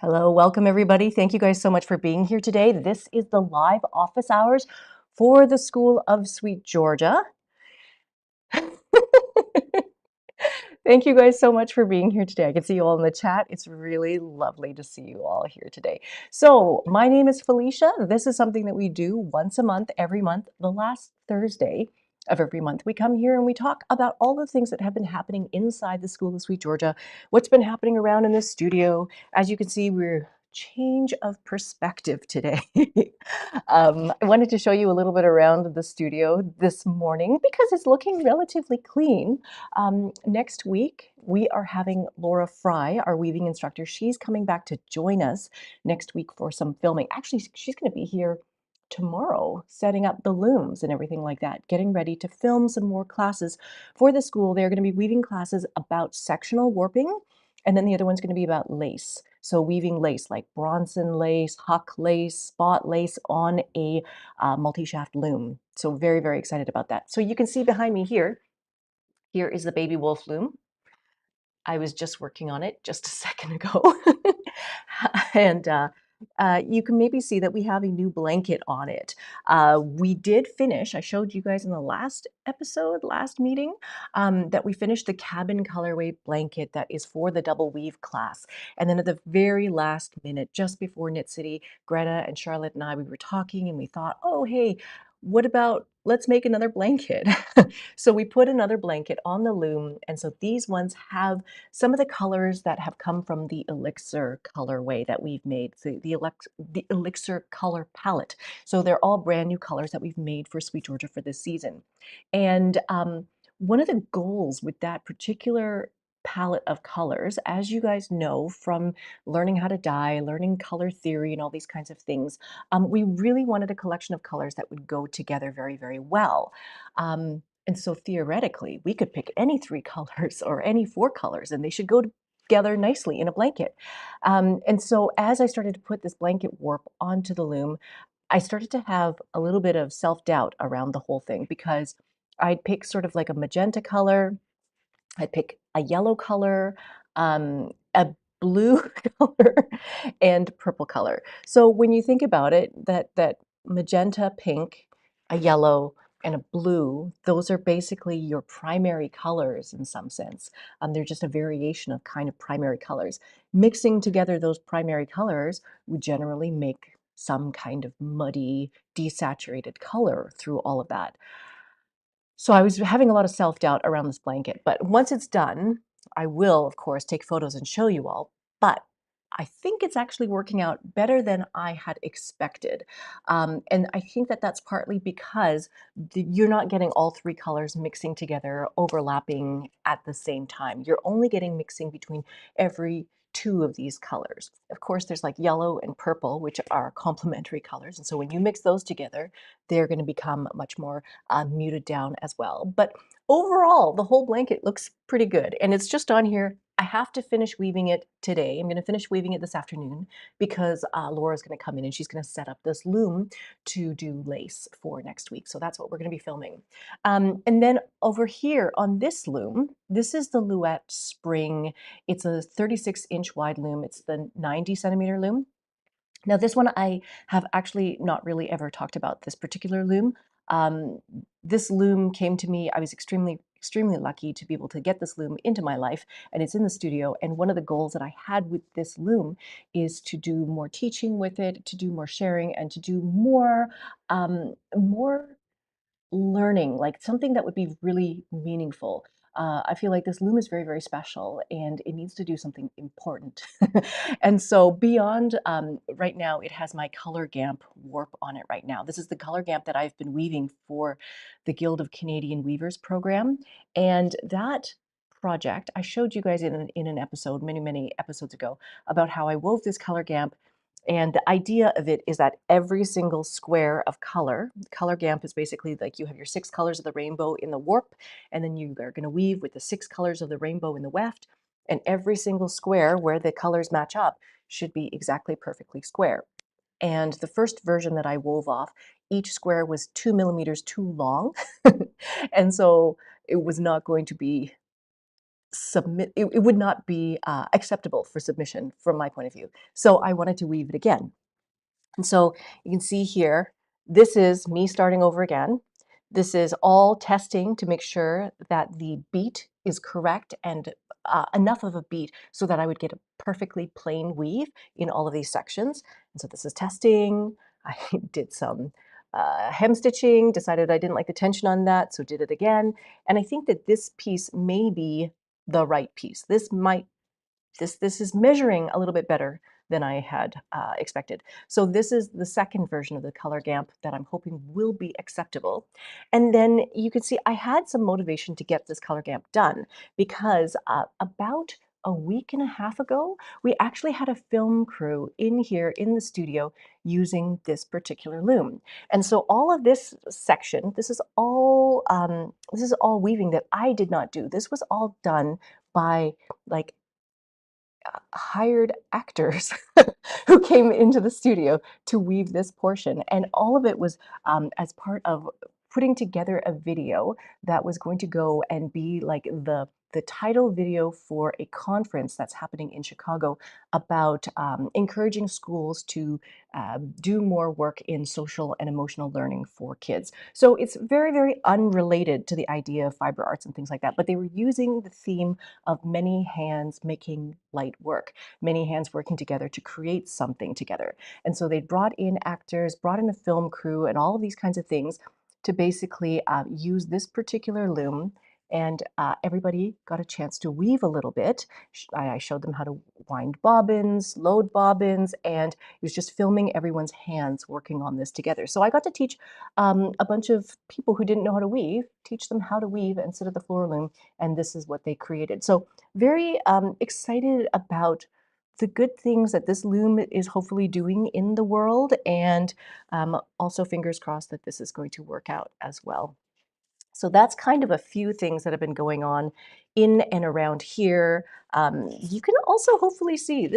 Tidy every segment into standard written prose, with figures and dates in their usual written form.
Hello, welcome everybody. Thank you guys so much for being here today. This is the live office hours for the School of Sweet Georgia. Thank you guys so much for being here today. I can see you all in the chat. It's really lovely to see you all here today. So my name is Felicia. This is something that we do once a month, every month, the last Thursday of every month. We come here and we talk about all the things that have been happening inside the School of Sweet Georgia, what's been happening around in the studio. As you can see, we're change of perspective today. I wanted to show you a little bit around the studio this morning because it's looking relatively clean. Next week, we are having Laura Fry, our weaving instructor. She's coming back to join us next week for some filming. Actually, she's going to be here tomorrow setting up the looms and everything like that, getting ready to film some more classes for the school. They're going to be weaving classes about sectional warping, and then the other one's going to be about lace. So weaving lace like Bronson lace, Huck lace, spot lace on a multi-shaft loom. So very, very excited about that. So you can see behind me here, here is the baby wolf loom. I was just working on it just a second ago. and you can maybe see that we have a new blanket on it. We did finish, I showed you guys in the last episode, last meeting, that we finished the cabin colorway blanket that is for the double weave class. And then at the very last minute, just before Knit City, Greta and Charlotte and I, we were talking and we thought, oh, hey, what about let's make another blanket? So we put another blanket on the loom. And so these ones have some of the colors that have come from the Elixir colorway that we've made, so the Elixir color palette. So they're all brand new colors that we've made for Sweet Georgia for this season. And one of the goals with that particular palette of colors, as you guys know from learning how to dye, learning color theory and all these kinds of things, we really wanted a collection of colors that would go together very, very well. And so theoretically, we could pick any 3 colors or any 4 colors, and they should go together nicely in a blanket. And so as I started to put this blanket warp onto the loom, I started to have a little bit of self-doubt around the whole thing because I'd pick sort of like a magenta color, I'd pick a yellow color, a blue color, and purple color. So when you think about it, that magenta, pink, a yellow, and a blue, those are basically your primary colors in some sense. They're just a variation of kind of primary colors. Mixing together those primary colors would generally make some kind of muddy, desaturated color through all of that. So I was having a lot of self-doubt around this blanket, but once it's done, I will, of course, take photos and show you all. But I think it's actually working out better than I had expected. And I think that that's partly because you're not getting all 3 colors mixing together, overlapping at the same time. You're only getting mixing between every 2 of these colors. Of course, there's like yellow and purple, which are complementary colors. And so when you mix those together, they're going to become much more muted down as well. But overall, the whole blanket looks pretty good. And it's just on here. I have to finish weaving it today. I'm going to finish weaving it this afternoon because Laura's going to come in and she's going to set up this loom to do lace for next week. So that's what we're going to be filming. And then over here on this loom, this is the Luette Spring. It's a 36-inch wide loom. It's the 90-centimeter loom. Now this one I have actually not really ever talked about this particular loom. This loom came to me, I was extremely lucky to be able to get this loom into my life, and it's in the studio. And one of the goals that I had with this loom is to do more teaching with it, to do more sharing, and to do more learning, like something that would be really meaningful. I feel like this loom is very, very special and it needs to do something important. And so beyond, right now, it has my color gamp warp on it right now. This is the color gamp that I've been weaving for the Guild of Canadian Weavers program. And that project, I showed you guys in an episode, many episodes ago, about how I wove this color gamp. And the idea of it is that every single square of color gamp is basically like you have your 6 colors of the rainbow in the warp, and then you are going to weave with the 6 colors of the rainbow in the weft, and every single square where the colors match up should be exactly perfectly square. And the first version that I wove off, each square was 2 millimeters too long. And so it was not going to be submit, it would not be acceptable for submission from my point of view. So I wanted to weave it again. And so you can see here, this is me starting over again. This is all testing to make sure that the beat is correct and enough of a beat so that I would get a perfectly plain weave in all of these sections. And so this is testing. I did some hem stitching, decided I didn't like the tension on that, so did it again. And I think that this piece may be the right piece. This is measuring a little bit better than I had expected. So this is the second version of the color gamp that I'm hoping will be acceptable. And then you can see I had some motivation to get this color gamp done because about a week and a half ago, we actually had a film crew in here in the studio using this particular loom. And so all of this section, this is all weaving that I did not do. This was all done by like hired actors who came into the studio to weave this portion. And all of it was as part of putting together a video that was going to go and be like the title video for a conference that's happening in Chicago about encouraging schools to do more work in social and emotional learning for kids. So it's very, very unrelated to the idea of fiber arts and things like that, but they were using the theme of many hands making light work, many hands working together to create something together. And so they brought in actors, brought in a film crew, and all of these kinds of things to basically use this particular loom. And everybody got a chance to weave a little bit. I showed them how to wind bobbins, load bobbins, and it was just filming everyone's hands working on this together. So I got to teach a bunch of people who didn't know how to weave, teach them how to weave and sit at the floor loom, and this is what they created. So very excited about the good things that this loom is hopefully doing in the world, and also fingers crossed that this is going to work out as well. So that's kind of a few things that have been going on in and around here. You can also hopefully see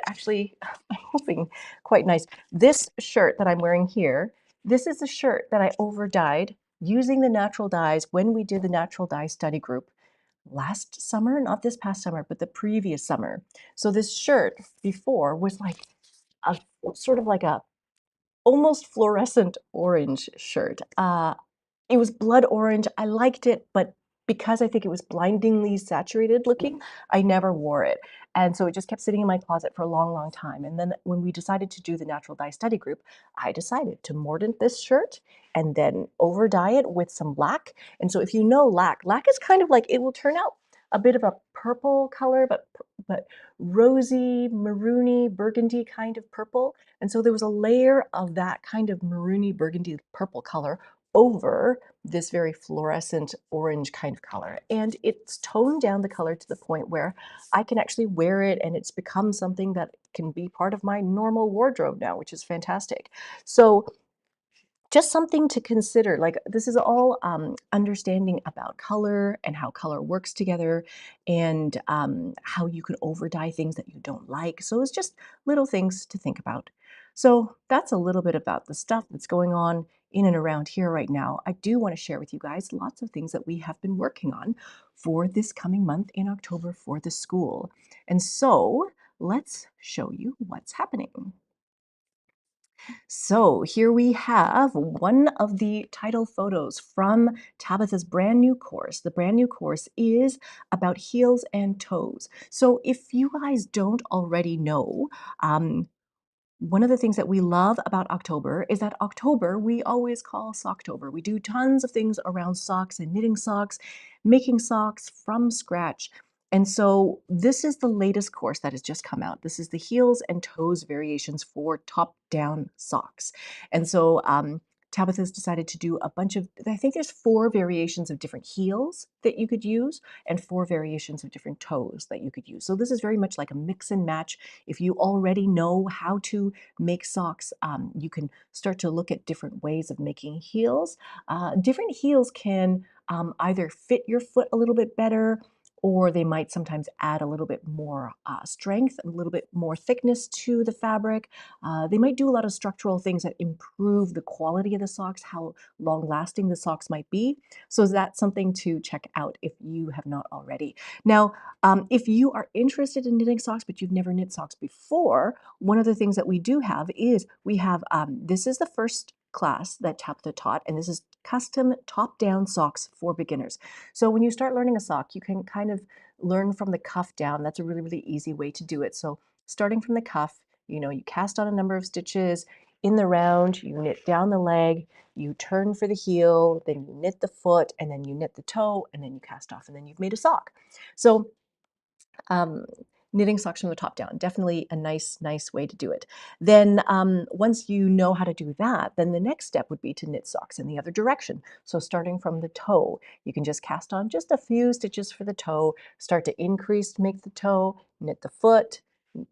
actually I'm hoping quite nice. This shirt that I'm wearing here, this is a shirt that I over dyed using the natural dyes when we did the natural dye study group last summer, not this past summer, but the previous summer. So this shirt before was like a sort of like a almost fluorescent orange shirt. It was blood orange. I liked it, but because I think it was blindingly saturated looking, I never wore it. And so it just kept sitting in my closet for a long, long time. And then when we decided to do the natural dye study group, I decided to mordant this shirt and then over dye it with some lac. And so if you know lac is kind of like, it will turn out a bit of a purple color, but rosy, maroony, burgundy kind of purple. And so there was a layer of that kind of maroony, burgundy, purple color over this very fluorescent orange kind of color. And it's toned down the color to the point where I can actually wear it and it's become something that can be part of my normal wardrobe now, which is fantastic. So just something to consider. Like this is all understanding about color and how color works together and how you can over dye things that you don't like. So it's just little things to think about. So that's a little bit about the stuff that's going on in and around here right now. I do want to share with you guys lots of things that we have been working on for this coming month in October for the school. And so let's show you what's happening. So here we have one of the title photos from Tabitha's brand new course. The brand new course is about heels and toes. So if you guys don't already know, one of the things that we love about October is that October we always call Socktober. We do tons of things around socks and knitting socks, making socks from scratch. And so this is the latest course that has just come out. This is the heels and toes variations for top-down socks. And so Tabitha's decided to do a bunch of, I think there's 4 variations of different heels that you could use and 4 variations of different toes that you could use. So this is very much like a mix and match. If you already know how to make socks, you can start to look at different ways of making heels. Different heels can either fit your foot a little bit better or they might sometimes add a little bit more strength, a little bit more thickness to the fabric. They might do a lot of structural things that improve the quality of the socks, how long lasting the socks might be. So that's something to check out if you have not already. Now, if you are interested in knitting socks, but you've never knit socks before, one of the things that we do have is we have, this is the first class that Tabitha taught, and this is custom top-down socks for beginners. So when you start learning a sock, you can kind of learn from the cuff down. That's a really, really easy way to do it. So starting from the cuff, you cast on a number of stitches in the round, you knit down the leg, you turn for the heel, then you knit the foot, and then you knit the toe, and then you cast off, and then you've made a sock. So um, knitting socks from the top down, definitely a nice way to do it. Then once you know how to do that, then the next step would be to knit socks in the other direction. So starting from the toe, you can just cast on just a few stitches for the toe, start to increase, make the toe, knit the foot,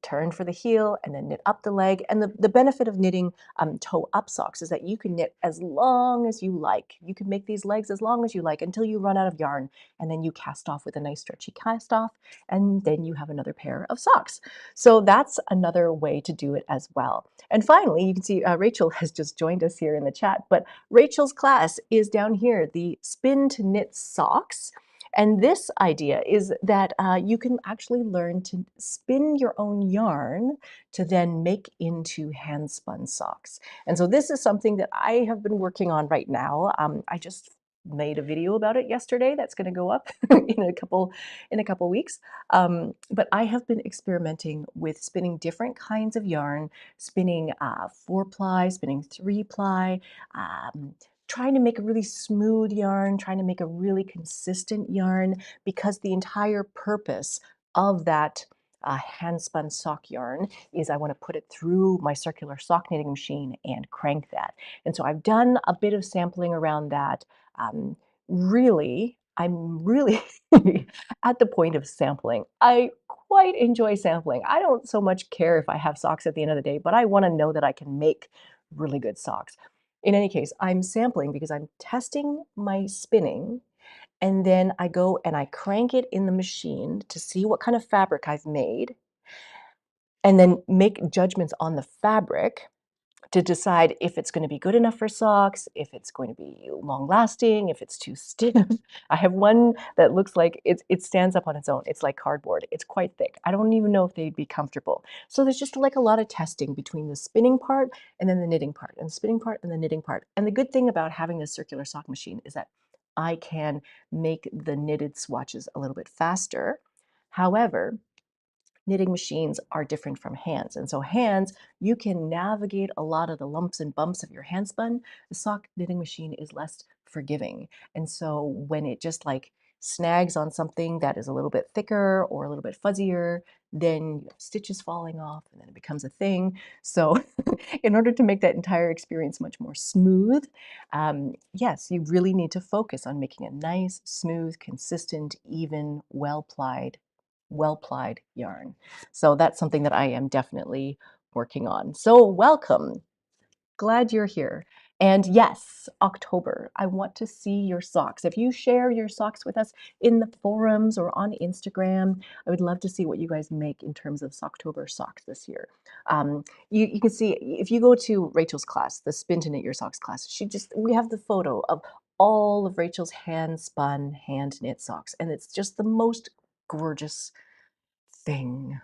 turn for the heel, and then knit up the leg. And the benefit of knitting toe up socks is that you can knit as long as you like. You can make these legs as long as you like until you run out of yarn, and then you cast off with a nice stretchy cast off, and then you have another pair of socks. So that's another way to do it as well. And finally, you can see Rachel has just joined us here in the chat, but Rachel's class is down here, the Spin to Knit Socks. And this idea is that you can actually learn to spin your own yarn to then make into hand spun socks. And so this is something that I have been working on right now. I just made a video about it yesterday that's going to go up in a couple weeks. But I have been experimenting with spinning different kinds of yarn, spinning 4-ply, spinning 3-ply, trying to make a really smooth yarn, trying to make a really consistent yarn, because the entire purpose of that hand spun sock yarn is I want to put it through my circular sock knitting machine and crank that. And so I've done a bit of sampling around that. I'm really at the point of sampling. I quite enjoy sampling. I don't so much care if I have socks at the end of the day, but I want to know that I can make really good socks. In any case, I'm sampling because I'm testing my spinning, and then I go and I crank it in the machine to see what kind of fabric I've made, and then make judgments on the fabric to decide if it's going to be good enough for socks, if it's going to be long lasting, if it's too stiff. I have one that looks like it stands up on its own. It's like cardboard. It's quite thick. I don't even know if they'd be comfortable. So there's just like a lot of testing between the spinning part and then the knitting part, and the spinning part and the knitting part. And the good thing about having this circular sock machine is that I can make the knitted swatches a little bit faster. However, knitting machines are different from hands. And so hands, you can navigate a lot of the lumps and bumps of your hand spun. The sock knitting machine is less forgiving. And so when it just like snags on something that is a little bit thicker or a little bit fuzzier, then you have stitches falling off and then it becomes a thing. So in order to make that entire experience much more smooth, yes, you really need to focus on making a nice, smooth, consistent, even, well-plied yarn. So that's something that I am definitely working on. So welcome. Glad you're here. And yes, October, I want to see your socks. If you share your socks with us in the forums or on Instagram, I would love to see what you guys make in terms of Socktober socks this year. You can see, if you go to Rachel's class, the Spin to Knit Your Socks class, we have the photo of all of Rachel's hand spun, hand knit socks. And it's just the most gorgeous thing.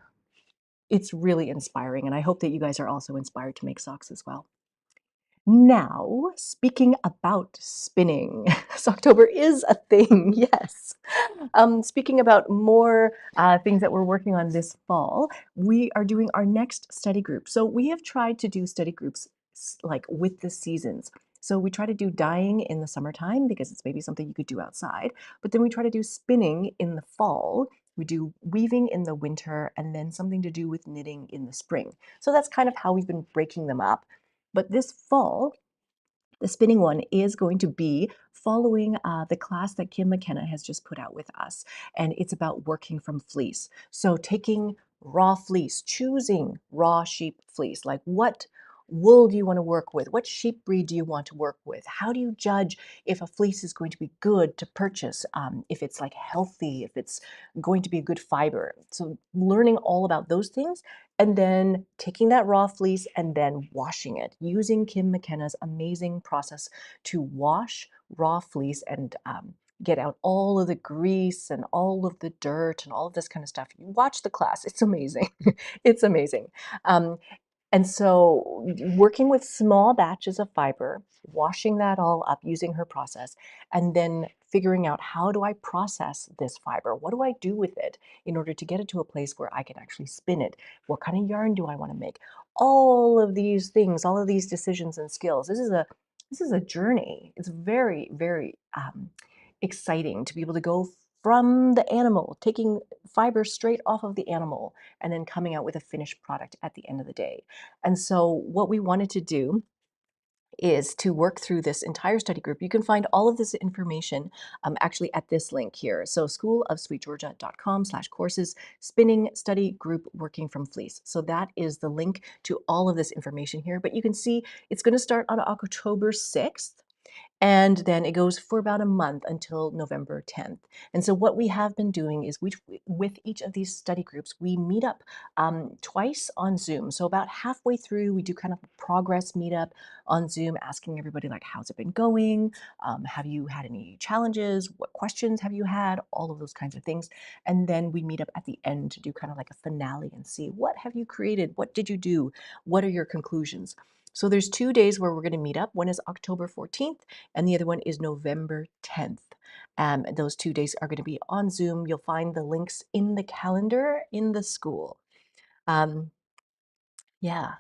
It's really inspiring, and I hope that you guys are also inspired to make socks as well. Now, speaking about spinning, Socktober is a thing, yes. Speaking about more things that we're working on this fall, we are doing our next study group. So we have tried to do study groups like with the seasons. So we try to do dyeing in the summertime because it's maybe something you could do outside, but then we try to do spinning in the fall. We do weaving in the winter, and then something to do with knitting in the spring. So that's kind of how we've been breaking them up. But this fall, the spinning one is going to be following the class that Kim McKenna has just put out with us. And it's about working from fleece. So taking raw fleece, choosing raw sheep fleece, like what wool do you want to work with? What sheep breed do you want to work with? How do you judge if a fleece is going to be good to purchase, if it's like healthy, if it's going to be a good fiber? So learning all about those things, and then taking that raw fleece and then washing it using Kim McKenna's amazing process to wash raw fleece and get out all of the grease and all of the dirt and all of this kind of stuff. You watch the class, it's amazing. It's amazing. Um, and so working with small batches of fiber, washing that all up using her process, and then figuring out, how do I process this fiber? What do I do with it in order to get it to a place where I can actually spin it? What kind of yarn do I want to make? All of these things, all of these decisions and skills. This is a journey. It's very, very exciting to be able to go from the animal, taking fiber straight off of the animal, and then coming out with a finished product at the end of the day. And so what we wanted to do is to work through this entire study group. You can find all of this information actually at this link here. So schoolofsweetgeorgia.com/courses, spinning study group working from fleece. So that is the link to all of this information here. But you can see it's going to start on October 6th. And then it goes for about a month until November 10th. And so what we have been doing is with each of these study groups, we meet up twice on Zoom. So about halfway through, we do kind of a progress meetup on Zoom, asking everybody like, how's it been going? Have you had any challenges? What questions have you had? All of those kinds of things. And then we meet up at the end to do kind of like a finale and see, what have you created? What did you do? What are your conclusions? So there's 2 days where we're going to meet up. One is October 14th and the other one is November 10th. Those 2 days are going to be on Zoom. You'll find the links in the calendar in the school. Um, yeah,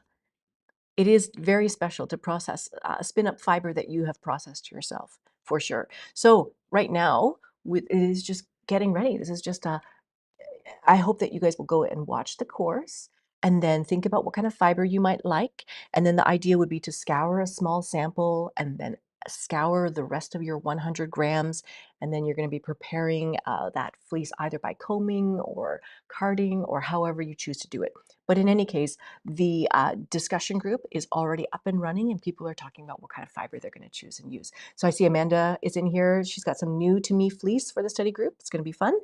it is very special to process, spin up fiber that you have processed yourself, for sure. So right now, it is just getting ready. This is just a I hope that you guys will go and watch the course and then think about what kind of fiber you might like. And then the idea would be to scour a small sample and then scour the rest of your 100 grams. And then you're going to be preparing that fleece either by combing or carding or however you choose to do it. But in any case, the discussion group is already up and running and people are talking about what kind of fiber they're going to choose and use. So I see Amanda is in here. She's got some new to me fleece for the study group. It's going to be fun.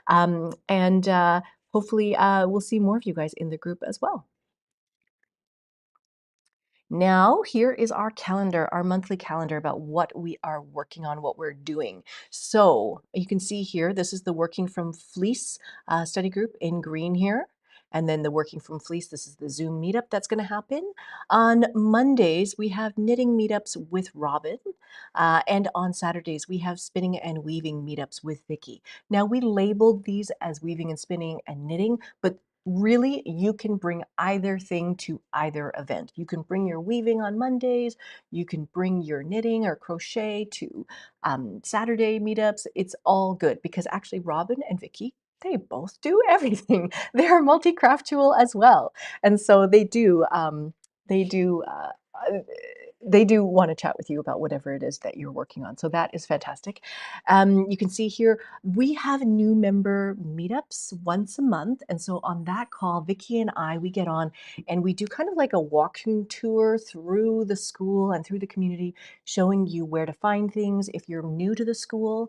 And hopefully we'll see more of you guys in the group as well. Now, here is our calendar, our monthly calendar about what we are working on, what we're doing. So you can see here, this is the Working from Fleece study group in green here. And then the Working from Fleece, this is the Zoom meetup that's going to happen. On Mondays, we have knitting meetups with Robin. And on Saturdays, we have spinning and weaving meetups with Vicki. Now, we labeled these as weaving and spinning and knitting, but really, you can bring either thing to either event. You can bring your weaving on Mondays, you can bring your knitting or crochet to Saturday meetups. It's all good because actually Robin and Vicki, they both do everything. They're multi-craftual as well. And so they do they do want to chat with you about whatever it is that you're working on. So that is fantastic. You can see here, we have new member meetups once a month. And so on that call, Vicki and I, we get on and we do kind of like a walking tour through the school and through the community, showing you where to find things if you're new to the school,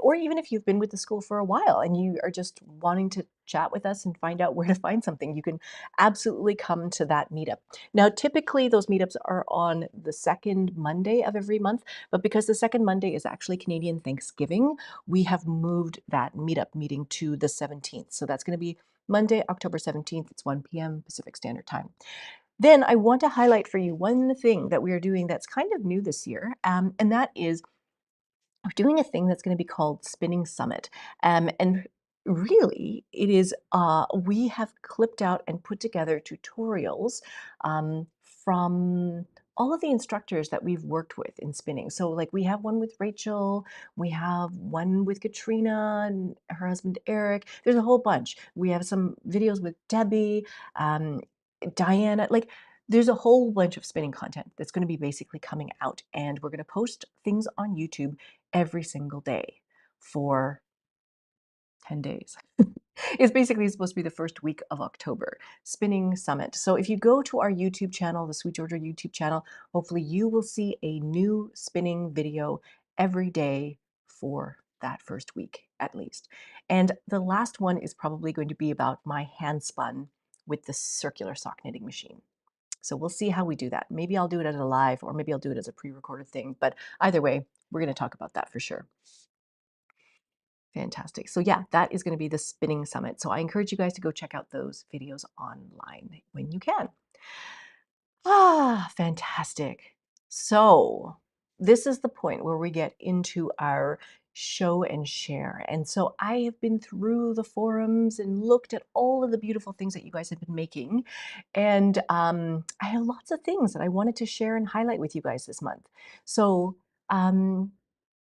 or even if you've been with the school for a while and you are just wanting to chat with us and find out where to find something, you can absolutely come to that meetup. Now, typically those meetups are on the second Monday of every month, but because the second Monday is actually Canadian Thanksgiving, we have moved that meetup meeting to the 17th. So that's going to be Monday, October 17th. It's 1 p.m. Pacific Standard Time. Then I want to highlight for you one thing that we are doing that's kind of new this year, and that is we're doing a thing that's going to be called Spinning Summit. And really, it is, we have clipped out and put together tutorials from all of the instructors that we've worked with in spinning. So like we have one with Rachel, we have one with Katrina and her husband Eric. There's a whole bunch. We have some videos with Debbie, Diana, like there's a whole bunch of spinning content that's going to be basically coming out, and we're going to post things on YouTube every single day for 10 days. It's basically supposed to be the first week of October, Spinning Summit. So if you go to our YouTube channel, the Sweet Georgia YouTube channel, hopefully you will see a new spinning video every day for that first week at least. And the last one is probably going to be about my hand spun with the circular sock knitting machine. So we'll see how we do that. Maybe I'll do it as a live, or maybe I'll do it as a pre-recorded thing. But either way, we're going to talk about that for sure. Fantastic. So yeah, that is going to be the Spinning Summit. So I encourage you guys to go check out those videos online when you can. Ah, fantastic. So this is the point where we get into our show and share. And so I have been through the forums and looked at all of the beautiful things that you guys have been making. And I have lots of things that I wanted to share and highlight with you guys this month. So, um,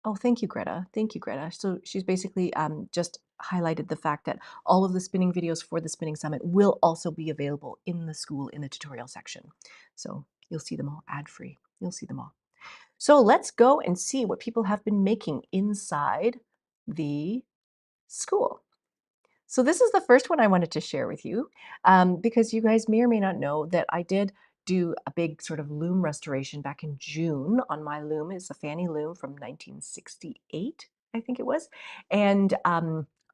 oh, thank you, Greta. Thank you, Greta. So she's basically just highlighted the fact that all of the spinning videos for the Spinning Summit will also be available in the school in the tutorial section. So you'll see them all ad-free. You'll see them all. So let's go and see what people have been making inside the school. So this is the first one I wanted to share with you because you guys may or may not know that I did do a big sort of loom restoration back in June on my loom. It's a Fanny loom from 1968, I think it was. And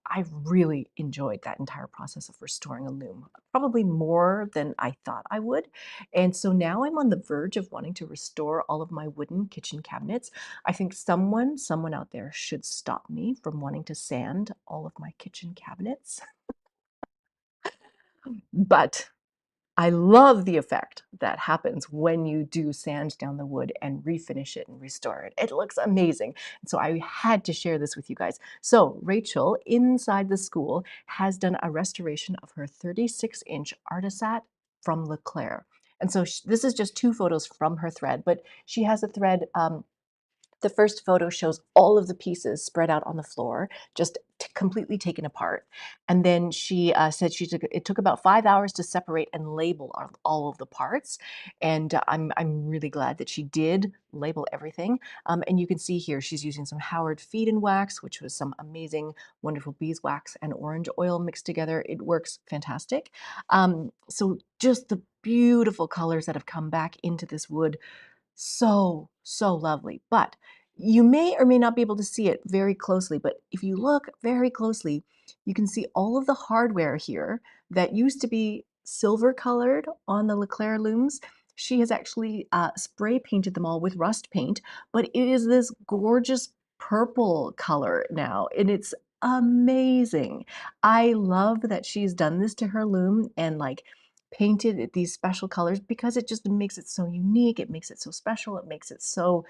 I really enjoyed that entire process of restoring a loom, probably more than I thought I would. And so now I'm on the verge of wanting to restore all of my wooden kitchen cabinets. I think someone out there should stop me from wanting to sand all of my kitchen cabinets. But I love the effect that happens when you do sand down the wood and refinish it and restore it. It looks amazing. And so I had to share this with you guys. So Rachel inside the school has done a restoration of her 36-inch Artisat from Leclerc. And so this is just two photos from her thread, but she has a thread. The first photo shows all of the pieces spread out on the floor, just completely taken apart. And then she said it took about 5 hours to separate and label all of the parts. And I'm really glad that she did label everything. And you can see here she's using some Howard feed and wax, which was some amazing, wonderful beeswax and orange oil mixed together. It works fantastic. So just the beautiful colors that have come back into this wood, so, so lovely. But you may or may not be able to see it very closely, but if you look very closely, you can see all of the hardware here that used to be silver colored on the Leclerc looms. She has actually spray painted them all with rust paint, but it is this gorgeous purple color now, and it's amazing. I love that she's done this to her loom and like painted these special colors because it just makes it so unique. It makes it so special. It makes it so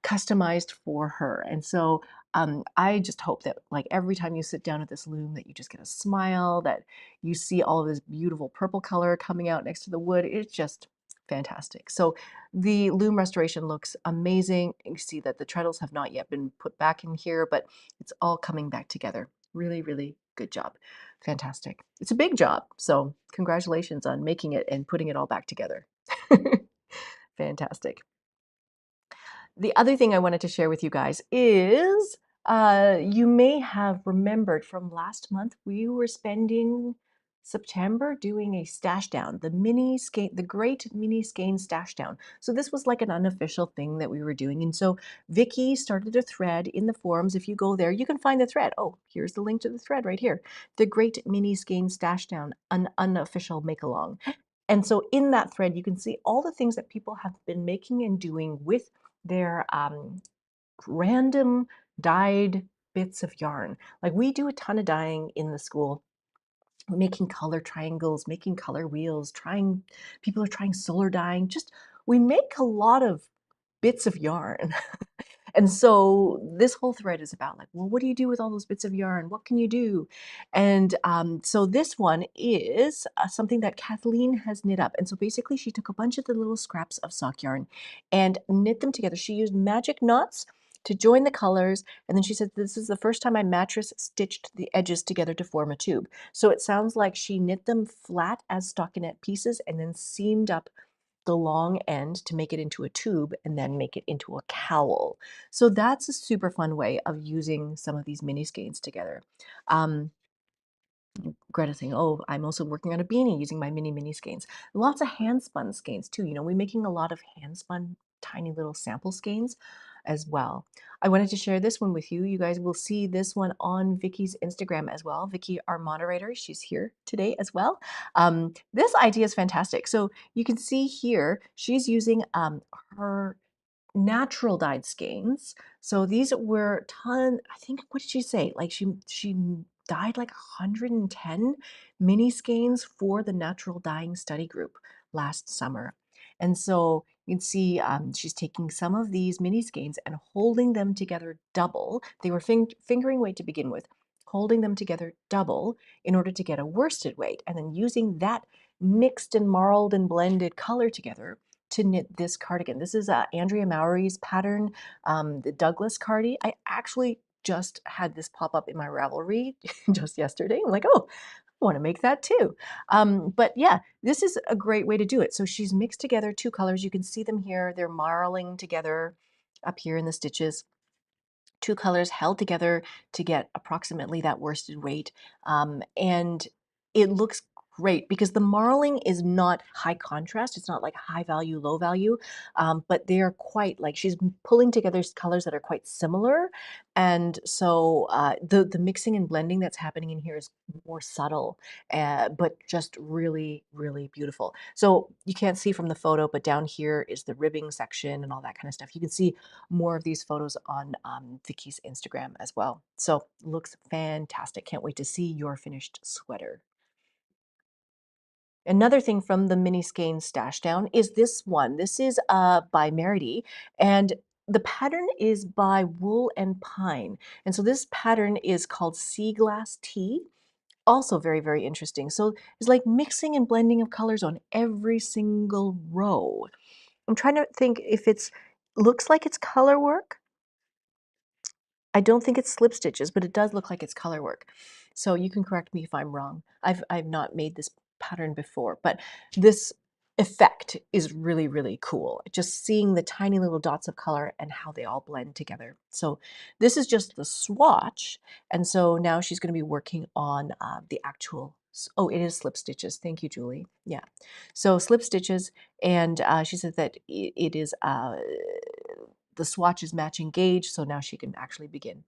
customized for her. And so I just hope that like every time you sit down at this loom that you just get a smile, that you see all of this beautiful purple color coming out next to the wood. It's just fantastic. So the loom restoration looks amazing. You see that the treadles have not yet been put back in here, but it's all coming back together. Really, really good job. Fantastic. It's a big job. So congratulations on making it and putting it all back together. Fantastic. The other thing I wanted to share with you guys is you may have remembered from last month, we were spending September doing a stash down, the great mini skein stash down. So this was like an unofficial thing that we were doing. And so Vicky started a thread in the forums. If you go there, you can find the thread. Oh, here's the link to the thread right here. The great mini skein stash down, an unofficial make along. And so in that thread, you can see all the things that people have been making and doing with their random dyed bits of yarn. Like we do a ton of dyeing in the school, making color triangles, making color wheels, people are trying solar dyeing. Just we make a lot of bits of yarn. And so this whole thread is about like, well, what do you do with all those bits of yarn? What can you do? And so this one is something that Kathleen has knit up. And so basically she took a bunch of the little scraps of sock yarn and knit them together. She used magic knots to join the colors. And then she said, this is the first time I mattress stitched the edges together to form a tube. So it sounds like she knit them flat as stockinette pieces and then seamed up the long end to make it into a tube and then make it into a cowl. So that's a super fun way of using some of these mini skeins together. Greta saying, "Oh, I'm also working on a beanie using my mini skeins." Lots of hand spun skeins too. You know, we're making a lot of hand spun tiny little sample skeins as well. I wanted to share this one with you. You guys will see this one on Vicky's Instagram as well. Vicky, our moderator, she's here today as well. This idea is fantastic. So you can see here, she's using her natural dyed skeins. So these were I think, what did she say? Like she dyed like 110 mini skeins for the natural dyeing study group last summer. And so you can see she's taking some of these mini skeins and holding them together double. They were fingering weight to begin with, holding them together double in order to get a worsted weight, and then using that mixed and marled and blended color together to knit this cardigan. This is Andrea Mowry's pattern, the Douglas Cardi. I actually just had this pop up in my Ravelry just yesterday. I'm like, oh, I want to make that too. But yeah, this is a great way to do it. So she's mixed together two colors. You can see them here. They're marling together up here in the stitches. Two colors held together to get approximately that worsted weight. And it looks great because the marling is not high contrast. It's not like high value, low value, but they are quite like she's pulling together colors that are quite similar. And so the mixing and blending that's happening in here is more subtle, but just really, really beautiful. So you can't see from the photo, but down here is the ribbing section and all that kind of stuff. You can see more of these photos on Vicky's Instagram as well. So looks fantastic. Can't wait to see your finished sweater. Another thing from the mini skein Stashdown is this one. This is by Merity, and the pattern is by Wool and Pine. And so this pattern is called Sea Glass Tea. Also very, very interesting. So it's like mixing and blending of colors on every single row. I'm trying to think if looks like it's color work. I don't think it's slip stitches, but it does look like it's color work. So you can correct me if I'm wrong. I've not made this pattern before, but this effect is really, really cool. Just seeing the tiny little dots of color and how they all blend together. So this is just the swatch. And so now she's going to be working on the actual, oh, it is slip stitches. Thank you, Julie. Yeah. So slip stitches. And she said that it is the swatch is matching gauge, so now she can actually begin.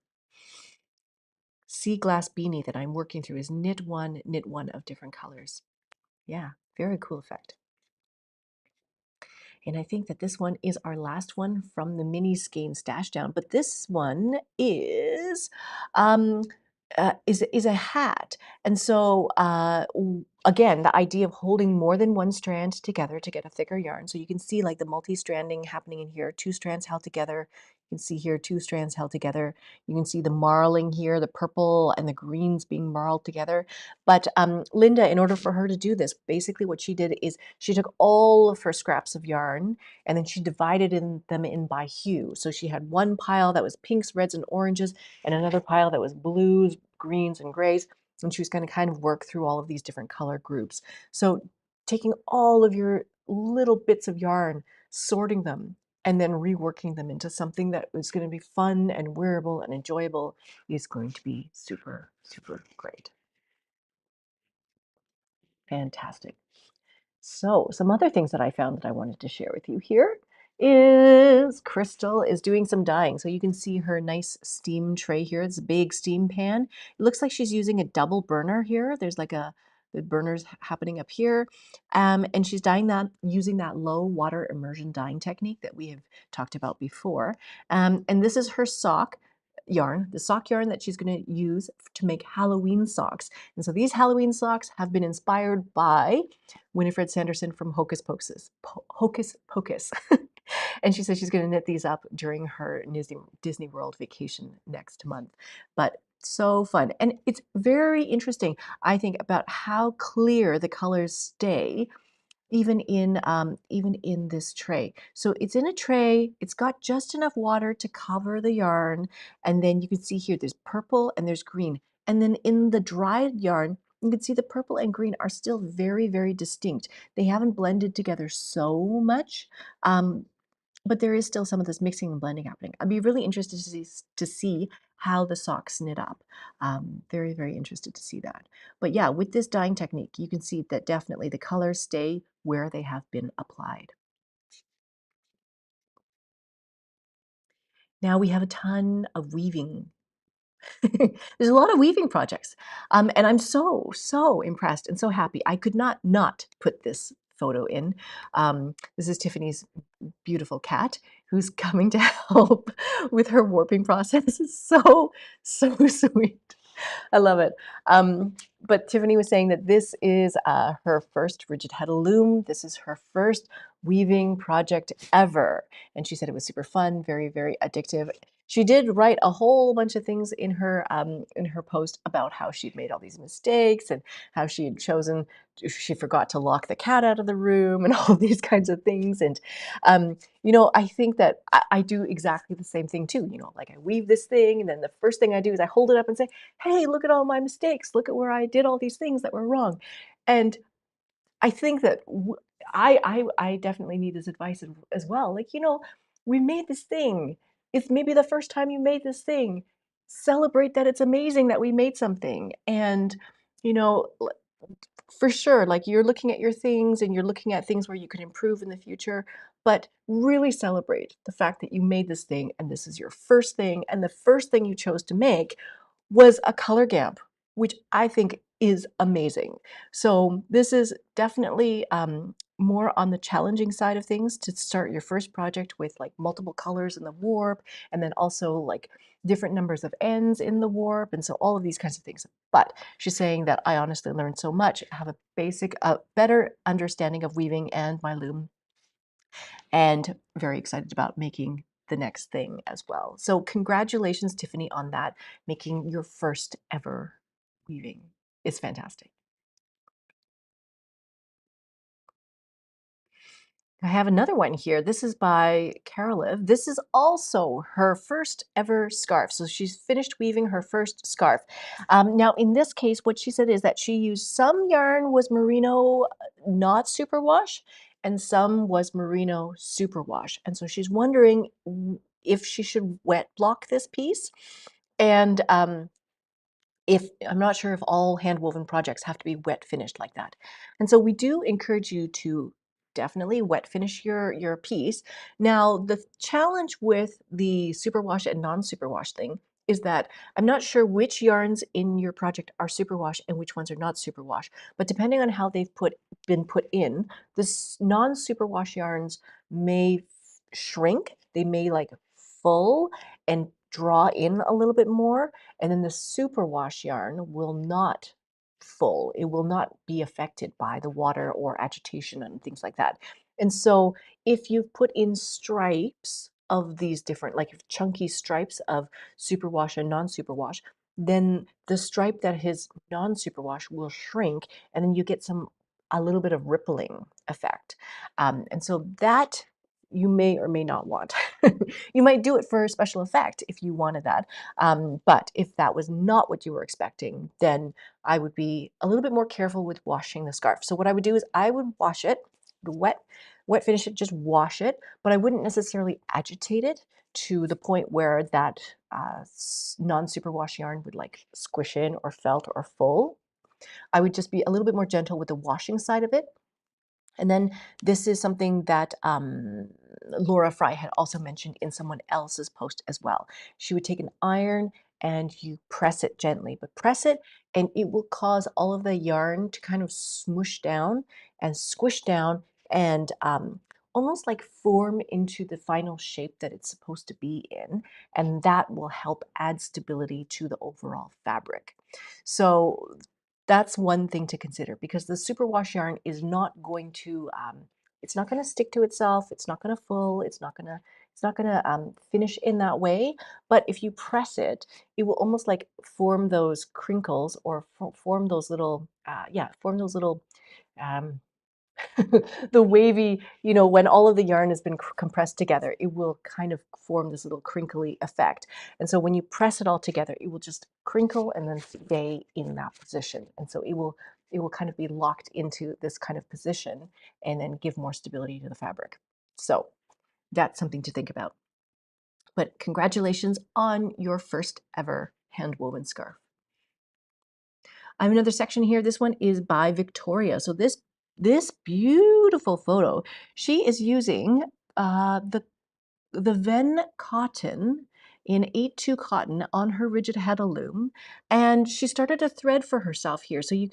Sea glass beanie that I'm working through is knit one of different colors. Yeah, very cool effect. And I think that this one is our last one from the mini skein Stashdown, but this one um, is a hat. And so again, the idea of holding more than one strand together to get a thicker yarn. So you can see like the multi-stranding happening in here, two strands held together. You can see here two strands held together. You can see the marling here, the purple and the greens being marled together. But Linda, in order for her to do this, basically what she did is she took all of her scraps of yarn and then she divided them in by hue. So she had one pile that was pinks, reds, and oranges, and another pile that was blues, greens, and grays. And she was going to kind of work through all of these different color groups. So taking all of your little bits of yarn, sorting them, and then reworking them into something that was going to be fun and wearable and enjoyable is going to be super, super great. Fantastic. So some other things that I found that I wanted to share with you here is Crystal is doing some dyeing. So you can see her nice steam tray here. It's a big steam pan. It looks like she's using a double burner here. There's like the burners happening up here. And she's dyeing that using that low water immersion dyeing technique that we have talked about before. And this is her sock yarn, the sock yarn that she's going to use to make Halloween socks. And so these Halloween socks have been inspired by Winifred Sanderson from Hocus Pocus. Hocus Pocus. And she said she's going to knit these up during her Disney World vacation next month. But so fun. And it's very interesting, I think, about how clear the colors stay even in this tray. So it's in a tray, it's got just enough water to cover the yarn, and then you can see here there's purple and there's green. And then in the dried yarn, you can see the purple and green are still very, very distinct. They haven't blended together so much, but there is still some of this mixing and blending happening. I'd be really interested to see how the socks knit up. Very, very interested to see that. But yeah, with this dyeing technique, you can see that definitely the colors stay where they have been applied. Now we have a ton of weaving. There's a lot of weaving projects. And I'm so, so impressed and so happy. I could not put this photo in. This is Tiffany's beautiful cat who's coming to help with her warping process. It's so, so sweet. I love it. But Tiffany was saying that this is her first rigid heddle loom. This is her first weaving project ever. And she said it was super fun, very, very addictive. She did write a whole bunch of things in her post about how she'd made all these mistakes and how she had chosen, she forgot to lock the cat out of the room and all these kinds of things. And you know, I think that I do exactly the same thing too. You know, like I weave this thing, and then the first thing I do is I hold it up and say, "Hey, look at all my mistakes. Look at where I did all these things that were wrong." And I think that I definitely need this advice as well. Like, you know, we made this thing. It's maybe the first time you made this thing. Celebrate that it's amazing that we made something. And, you know, for sure, like you're looking at your things and you're looking at things where you could improve in the future, but really celebrate the fact that you made this thing and this is your first thing. And the first thing you chose to make was a color gamp, which I think is amazing. So this is definitely more on the challenging side of things to start your first project with like multiple colors in the warp, and then also like different numbers of ends in the warp, and so all of these kinds of things. But she's saying that I honestly learned so much, have a basic, better understanding of weaving and my loom, and very excited about making the next thing as well. So congratulations, Tiffany, on that. Making your first ever weaving is fantastic. I have another one here. This is by Carolive. This is also her first ever scarf. So she's finished weaving her first scarf. Now, in this case, what she said is that she used some yarn was merino, not superwash, and some was merino superwash. And so she's wondering if she should wet block this piece. And if I'm not sure if all hand-woven projects have to be wet finished like that. And so we do encourage you to definitely wet finish your piece. Now, the challenge with the superwash and non-superwash thing is that I'm not sure which yarns in your project are superwash and which ones are not superwash. But depending on how they've been put in, the non-superwash yarns may shrink. They may like full and draw in a little bit more, and then the superwash yarn will not full. It will not be affected by the water or agitation and things like that. And so if you've put in stripes of these different, like chunky stripes of superwash and non-superwash, then the stripe that is non-superwash will shrink, and then you get a little bit of rippling effect. And so that you may or may not want. You might do it for special effect if you wanted that. But if that was not what you were expecting, then I would be a little bit more careful with washing the scarf. So what I would do is I would wash it, wet finish it, just wash it, but I wouldn't necessarily agitate it to the point where that non-superwash yarn would like squish in or felt or full. I would just be a little bit more gentle with the washing side of it. And then this is something that Laura Fry had also mentioned in someone else's post as well. She would take an iron and you press it gently, but press it and it will cause all of the yarn to kind of smush down and squish down and almost like form into the final shape that it's supposed to be in. And that will help add stability to the overall fabric. So that's one thing to consider, because the superwash yarn is not going to it's not going to stick to itself. It's not going to full. It's not going to finish in that way. But if you press it, it will almost like form those crinkles or form those little form those little um, the wavy, you know, when all of the yarn has been compressed together, it will kind of form this little crinkly effect. And so when you press it all together, it will just crinkle and then stay in that position. And so it will kind of be locked into this kind of position and then give more stability to the fabric. So that's something to think about. But congratulations on your first ever hand-woven scarf. I have another section here. This one is by Victoria. So this beautiful photo, she is using the Ven cotton in 8-2 cotton on her rigid heddle loom, and she started a thread for herself here. So you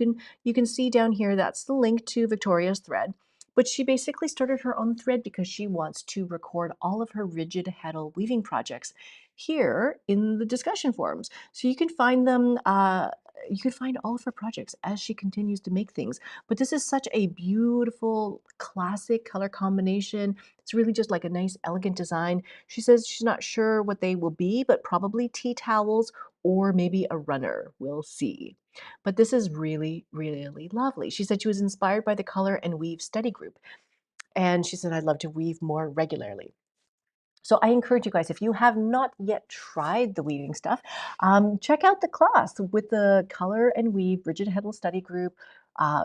can see down here, that's the link to Victoria's thread. But she basically started her own thread because she wants to record all of her rigid heddle weaving projects here in the discussion forums. So you can find them, you can find all of her projects as she continues to make things. But this is such a beautiful, classic color combination. It's really just like a nice, elegant design. She says she's not sure what they will be, but probably tea towels or maybe a runner. We'll see. But this is really, really lovely. She said she was inspired by the Color and Weave study group. And she said, I'd love to weave more regularly. So I encourage you guys, if you have not yet tried the weaving stuff, check out the class with the Color and Weave Rigid Heddle Study Group.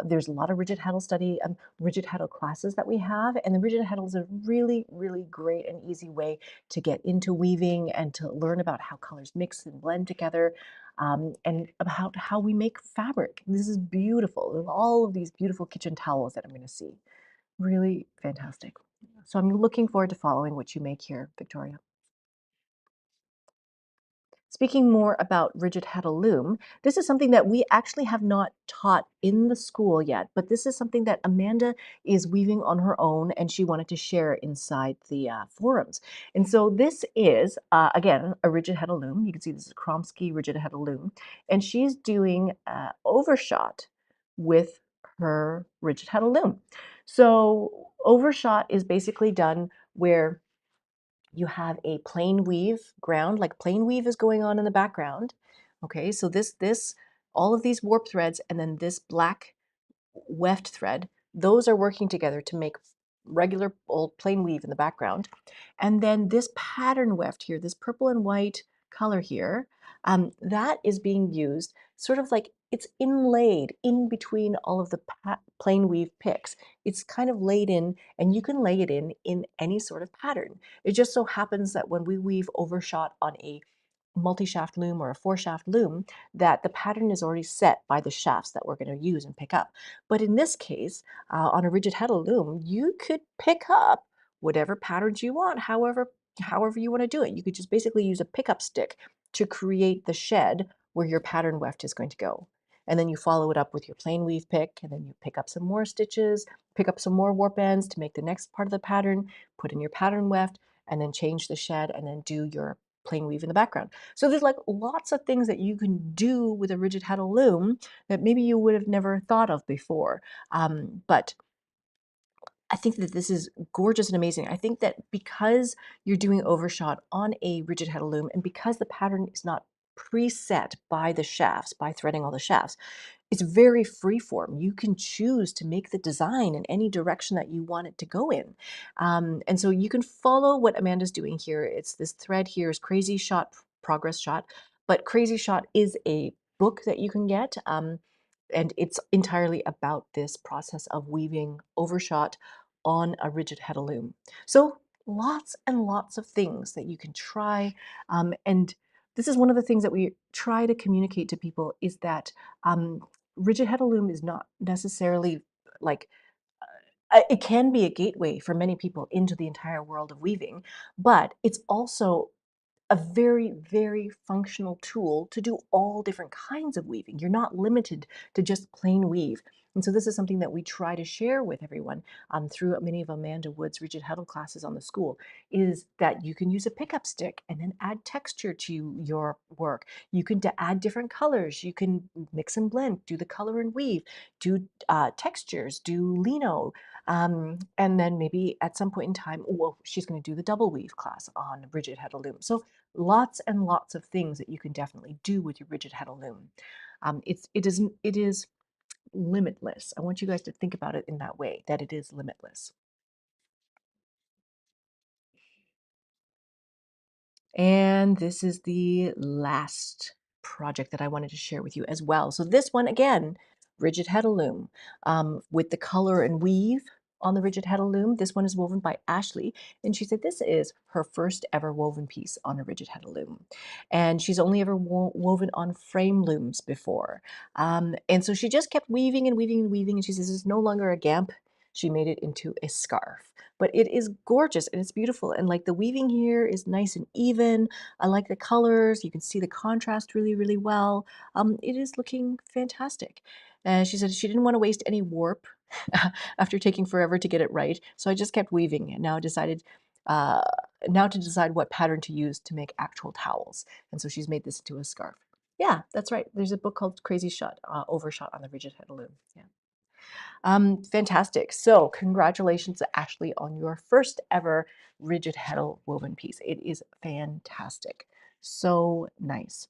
There's a lot of rigid heddle classes that we have, and the rigid heddle is a really, really great and easy way to get into weaving and to learn about how colors mix and blend together, and about how we make fabric. This is beautiful. All of these beautiful kitchen towels that I'm going to see. Really fantastic. So I'm looking forward to following what you make here, Victoria. Speaking more about rigid heddle loom, this is something that we actually have not taught in the school yet, but this is something that Amanda is weaving on her own, and she wanted to share inside the forums. And so this is, again, a rigid heddle loom. You can see this is a Kromsky rigid heddle loom, and she's doing overshot with her rigid heddle loom. So overshot is basically done where you have a plain weave ground, like plain weave is going on in the background. Okay, so all of these warp threads and then this black weft thread, those are working together to make regular old plain weave in the background. And then this pattern weft here, this purple and white color here, that is being used sort of like it's inlaid in between all of the plain weave picks. It's kind of laid in, and you can lay it in any sort of pattern. It just so happens that when we weave overshot on a multi-shaft loom or a 4-shaft loom, that the pattern is already set by the shafts that we're going to use and pick up. But in this case, on a rigid heddle loom, you could pick up whatever patterns you want, however you want to do it. You could just basically use a pickup stick to create the shed where your pattern weft is going to go. And then you follow it up with your plain weave pick, and then you pick up some more stitches, pick up some more warp ends to make the next part of the pattern, put in your pattern weft, and then change the shed, and then do your plain weave in the background. So there's like lots of things that you can do with a rigid heddle loom that maybe you would have never thought of before. But I think that this is gorgeous and amazing. I think that because you're doing overshot on a rigid heddle loom, and because the pattern is not preset by the shafts, by threading all the shafts, it's very freeform. You can choose to make the design in any direction that you want it to go in. And so you can follow what Amanda's doing here. It's this thread here is Crazy Shot, Progress Shot, but Crazy Shot is a book that you can get. And it's entirely about this process of weaving overshot on a rigid heddle loom. So lots and lots of things that you can try. And this is one of the things that we try to communicate to people is that rigid heddle loom is not necessarily like it can be a gateway for many people into the entire world of weaving, but it's also a very, very functional tool to do all different kinds of weaving. You're not limited to just plain weave. And so this is something that we try to share with everyone through many of Amanda Wood's rigid heddle classes on the school, is that you can use a pickup stick and then add texture to your work. You can add different colors. You can mix and blend, do the color and weave, do textures, do lino, and then maybe at some point in time, well, she's going to do the double weave class on rigid heddle loom. So lots and lots of things that you can definitely do with your rigid heddle loom. It is limitless. I want you guys to think about it in that way, that it is limitless. And this is the last project that I wanted to share with you as well. So this one, again, rigid heddle loom with the color and weave on the rigid heddle loom. This one is woven by Ashley, and she said this is her first ever woven piece on a rigid heddle loom. And she's only ever woven on frame looms before. And so she just kept weaving and weaving and weaving, and she says it's no longer a gamp. She made it into a scarf. But it is gorgeous and it's beautiful. And like the weaving here is nice and even. I like the colors. You can see the contrast really, really well. It is looking fantastic. She said she didn't want to waste any warp after taking forever to get it right. So I just kept weaving and now decided uh, now to decide what pattern to use to make actual towels. And so she's made this into a scarf. Yeah, that's right. There's a book called Crazy Shot, Overshot on the Rigid Heddle Loom. Yeah. Fantastic. So congratulations, Ashley, on your first ever rigid heddle woven piece. It is fantastic. So nice.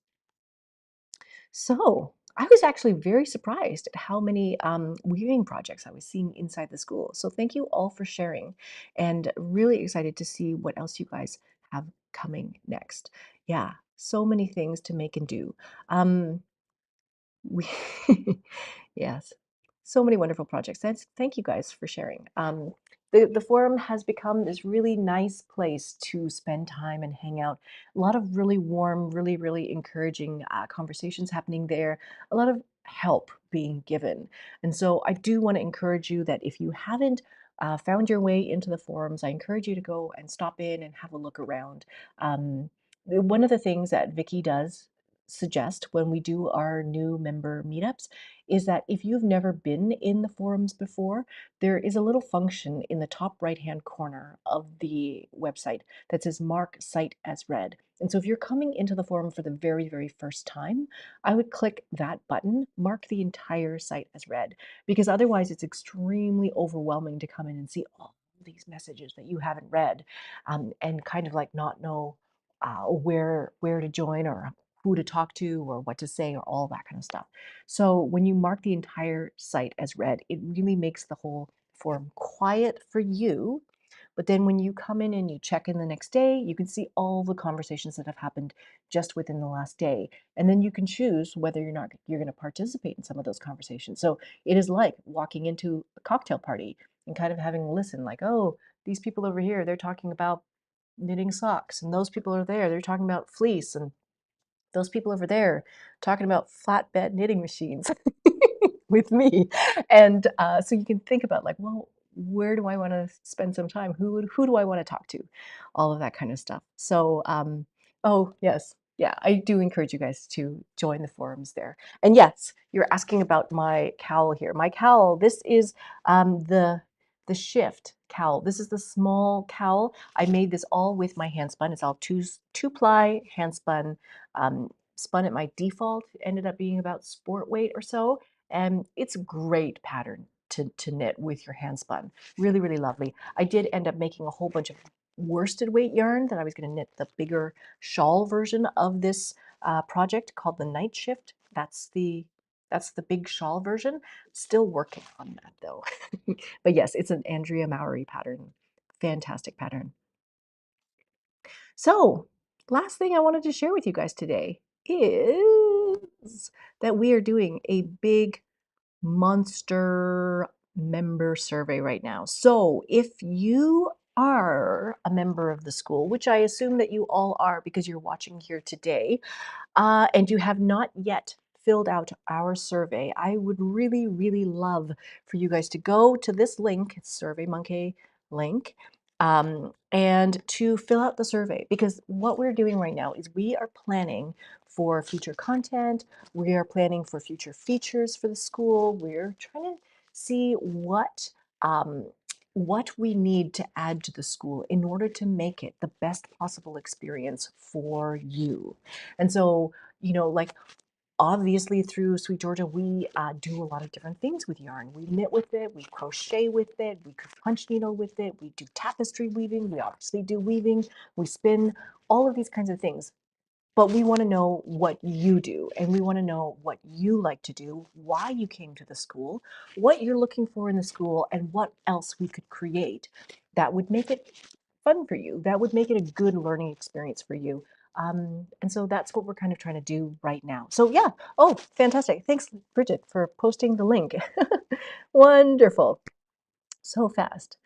So I was actually very surprised at how many weaving projects I was seeing inside the school. So thank you all for sharing and really excited to see what else you guys have coming next. Yeah, so many things to make and do. We yes, so many wonderful projects. Thank you guys for sharing. The forum has become this really nice place to spend time and hang out. A lot of really warm, really, really encouraging conversations happening there. A lot of help being given. And so I do want to encourage you that if you haven't found your way into the forums, I encourage you to go and stop in and have a look around. One of the things that Vicky does suggest when we do our new member meetups is that if you've never been in the forums before, there is a little function in the top right hand corner of the website that says mark site as read. And so if you're coming into the forum for the very, very first time, I would click that button, mark the entire site as read, because otherwise it's extremely overwhelming to come in and see all these messages that you haven't read and kind of like not know where to join or who to talk to or what to say or all that kind of stuff. So when you mark the entire site as read, it really makes the whole forum quiet for you. But then when you come in and you check in the next day, you can see all the conversations that have happened just within the last day. And then you can choose whether you're going to participate in some of those conversations. So it is like walking into a cocktail party and kind of having a listen like, oh, these people over here, they're talking about knitting socks, and those people are there, they're talking about fleece, and those people over there talking about flatbed knitting machines with me. And so you can think about like, well, where do I want to spend some time? Who do I want to talk to? All of that kind of stuff. So, oh yes, yeah, I do encourage you guys to join the forums there. And yes, you're asking about my cowl here. My cowl, this is the shift cowl. This is the small cowl. I made this all with my hand spun. It's all two ply hand spun. Spun at my default, ended up being about sport weight or so. And it's a great pattern to knit with your hand spun. Really, really lovely. I did end up making a whole bunch of worsted weight yarn that I was going to knit the bigger shawl version of this project called the Night Shift. That's the big shawl version. Still working on that though. But yes, it's an Andrea Mowry pattern. Fantastic pattern. So, last thing I wanted to share with you guys today is that we are doing a big monster member survey right now. So, if you are a member of the school, which I assume that you all are because you're watching here today, and you have not yet filled out our survey, I would really, really love for you guys to go to this link, it's SurveyMonkey link, and to fill out the survey, because what we're doing right now is we are planning for future content, we are planning for future features for the school, we're trying to see what we need to add to the school in order to make it the best possible experience for you. And so, like obviously through Sweet Georgia, we do a lot of different things with yarn. We knit with it, we crochet with it, we punch needle with it, we do tapestry weaving, we obviously do weaving, we spin, all of these kinds of things. But we want to know what you do, and we want to know what you like to do, why you came to the school, what you're looking for in the school, and what else we could create that would make it fun for you, that would make it a good learning experience for you. And so that's what we're kind of trying to do right now. So yeah, oh, fantastic. Thanks, Bridget, for posting the link. Wonderful. so fast.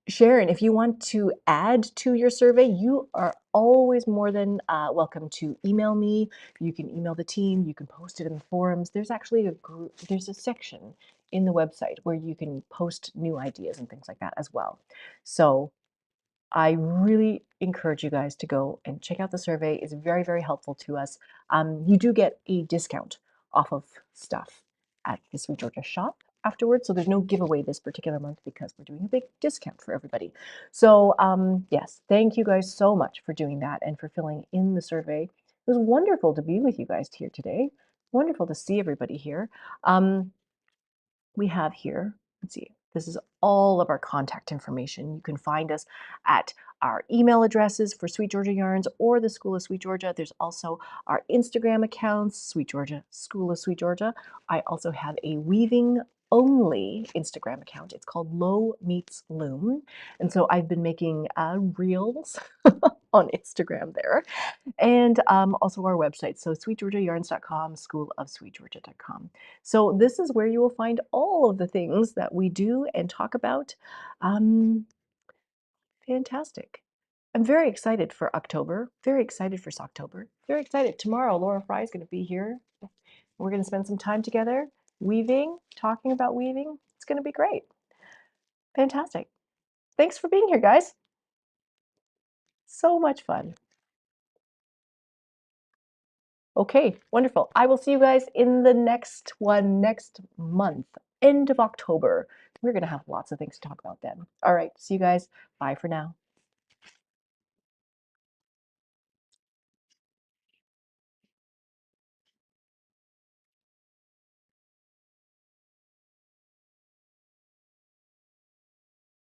Sharon, if you want to add to your survey, you are always more than welcome to email me. You can email the team. You can post it in the forums. There's actually a group, there's a section in the website where you can post new ideas and things like that as well. So I really encourage you guys to go and check out the survey. It's very, very helpful to us. You do get a discount off of stuff at the Sweet Georgia shop afterwards. So there's no giveaway this particular month because we're doing a big discount for everybody. So yes, thank you guys so much for doing that and for filling in the survey. It was wonderful to be with you guys here today. Wonderful to see everybody here. We have here, let's see, this is all of our contact information. You can find us at our email addresses for Sweet Georgia Yarns or the School of Sweet Georgia. There's also our Instagram accounts, Sweet Georgia, School of Sweet Georgia. I also have a weaving only Instagram account. It's called Low Meets Loom. And so I've been making reels on Instagram there. And also our website, so sweetgeorgiayarns.com, schoolofsweetgeorgia.com. So this is where you will find all of the things that we do and talk about. Fantastic. I'm very excited for October, very excited for Socktober, very excited. Tomorrow, Laura Fry is going to be here. We're going to spend some time together weaving, talking about weaving. It's going to be great. Fantastic. Thanks for being here, guys. So much fun. Okay, wonderful. I will see you guys in the next one next month, end of October. We're going to have lots of things to talk about then. All right, see you guys. Bye for now.